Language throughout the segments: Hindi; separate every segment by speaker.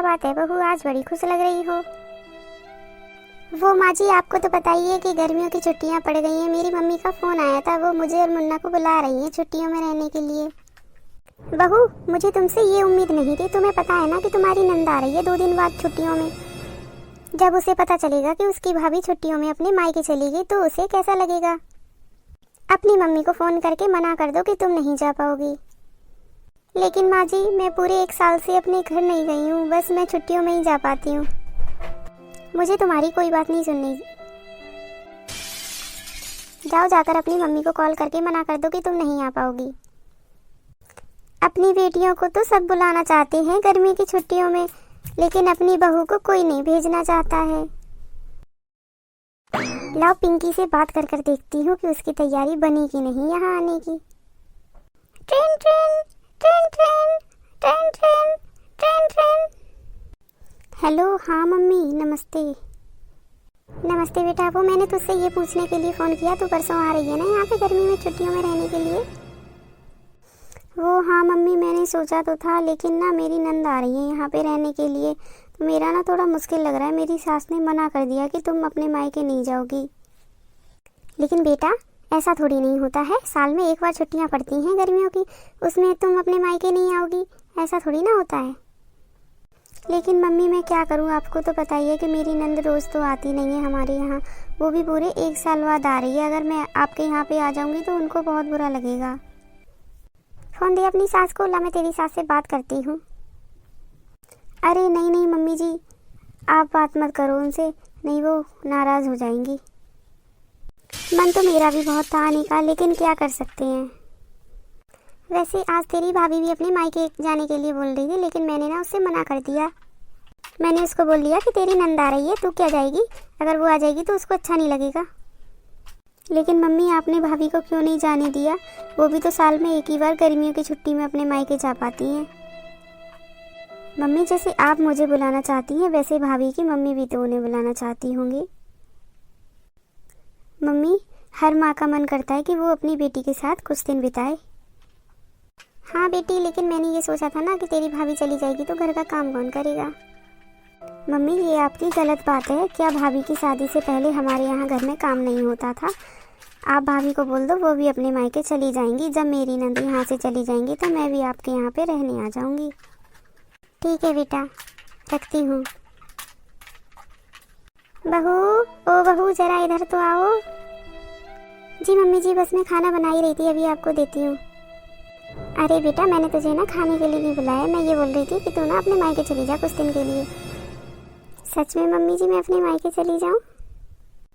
Speaker 1: क्या बात है बहू, आज बड़ी खुश लग रही हो। वो माँ जी, आपको तो पता ही है कि गर्मियों की छुट्टियाँ पड़ गई हैं। मेरी मम्मी का फ़ोन आया था, वो मुझे और मुन्ना को बुला रही हैं छुट्टियों में रहने के लिए। बहू, मुझे तुमसे ये उम्मीद नहीं थी। तुम्हें पता है ना कि तुम्हारी नंद आ रही है 2 दिन बाद छुट्टियों में। जब उसे पता चलेगा कि उसकी भाभी छुट्टियों में अपने मायके चली गई तो उसे कैसा लगेगा। अपनी मम्मी को फ़ोन करके मना कर दो कि तुम नहीं जा पाओगी। लेकिन माँ जी, मैं पूरे 1 साल से अपने घर नहीं गई हूँ, बस मैं छुट्टियों में ही जा पाती हूँ। मुझे तुम्हारी कोई बात नहीं सुननी। जाओ, जाकर अपनी मम्मी को कॉल करके मना कर दो कि तुम नहीं आ पाओगी। अपनी बेटियों को तो सब बुलाना चाहते हैं गर्मी की छुट्टियों में, लेकिन अपनी बहू को कोई नहीं भेजना चाहता है। लाओ, पिंकी से बात कर कर देखती हूँ कि उसकी तैयारी बनी कि नहीं यहाँ आने की। Train train train train train train train train. Hello, हाँ मम्मी, नमस्ते। नमस्ते बेटा। वो मैंने तुझसे ये पूछने के लिए फ़ोन किया, तू परसों आ रही है ना यहाँ पे गर्मी में छुट्टियों में रहने के लिए। वो हाँ मम्मी, मैंने सोचा तो था, लेकिन ना मेरी नंद आ रही है यहाँ पे रहने के लिए, तो मेरा ना थोड़ा मुश्किल लग रहा है। मेरी सास ने मना कर दिया कि तुम अपने मायके नहीं जाओगी। लेकिन बेटा, ऐसा थोड़ी नहीं होता है, साल में 1 बार छुट्टियाँ पड़ती हैं गर्मियों की, उसमें तुम अपने मायके नहीं आओगी, ऐसा थोड़ी ना होता है। लेकिन मम्मी मैं क्या करूँ, आपको तो पता ही है कि मेरी नंद रोज़ तो आती नहीं है हमारे यहाँ, वो भी पूरे 1 साल बाद आ रही है। अगर मैं आपके यहाँ पे आ जाऊँगी तो उनको बहुत बुरा लगेगा। फ़ोन दे अपनी सास को, ला मैं तेरी सास से बात करती हूँ। अरे नहीं नहीं मम्मी जी, आप बात मत करो उनसे, नहीं वो नाराज़ हो जाएंगी। मन तो मेरा भी बहुत था आने का, लेकिन क्या कर सकते हैं। वैसे आज तेरी भाभी भी अपने मायके जाने के लिए बोल रही थी, लेकिन मैंने ना उससे मना कर दिया। मैंने उसको बोल दिया कि तेरी नंद आ रही है, तू क्या जाएगी, अगर वो आ जाएगी तो उसको अच्छा नहीं लगेगा। लेकिन मम्मी, आपने भाभी को क्यों नहीं जाने दिया, वो भी तो साल में 1 ही बार गर्मियों की छुट्टी में अपने मायके जा पाती हैं। मम्मी, जैसे आप मुझे बुलाना चाहती हैं, वैसे भाभी की मम्मी भी तो उन्हें बुलाना चाहती होंगी। मम्मी, हर माँ का मन करता है कि वो अपनी बेटी के साथ कुछ दिन बिताए। हाँ बेटी, लेकिन मैंने ये सोचा था ना कि तेरी भाभी चली जाएगी तो घर का काम कौन करेगा। मम्मी, ये आपकी गलत बात है। क्या भाभी की शादी से पहले हमारे यहाँ घर में काम नहीं होता था। आप भाभी को बोल दो, वो भी अपने मायके चली जाएंगी। जब मेरी नंद यहाँ से चली जाएंगी तो मैं भी आपके यहाँ पे रहने आ जाऊँगी। ठीक है बेटा, रखती हूँ। बहू, ओ बहू, ज़रा इधर तो आओ। जी मम्मी जी, बस मैं खाना बना ही रही थी, अभी आपको देती हूँ। अरे बेटा, मैंने तुझे ना खाने के लिए नहीं बुलाया, मैं ये बोल रही थी कि तू ना अपने मायके चली जा कुछ दिन के लिए। सच में मम्मी जी, मैं अपने मायके चली जाऊँ?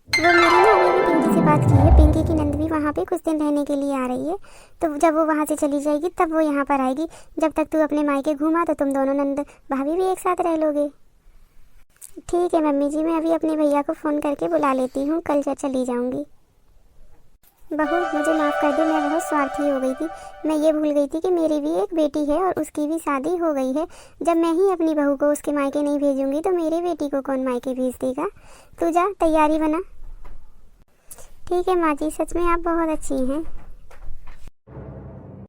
Speaker 1: वो मेरी ना अभी भी पिंकी से बात की है, पिंकी की नंद भी वहाँ पे कुछ दिन रहने के लिए आ रही है, तो जब वो वहाँ से चली जाएगी तब वो यहाँ पर आएगी। जब तक तू अपने मायके घूमा तो तुम दोनों नंद भाभी भी एक साथ रह लोगे। ठीक है मम्मी जी, मैं अभी अपने भैया को फ़ोन करके बुला लेती हूँ, कल चली जाऊँगी। बहू, मुझे माफ़ कर दे, मैं बहुत स्वार्थी हो गई थी। मैं ये भूल गई थी कि मेरी भी एक बेटी है और उसकी भी शादी हो गई है। जब मैं ही अपनी बहू को उसके मायके नहीं भेजूंगी तो मेरी बेटी को कौन मायके भेज देगा। तू जा, तैयारी बना। ठीक है माँ जी, सच में आप बहुत अच्छी हैं।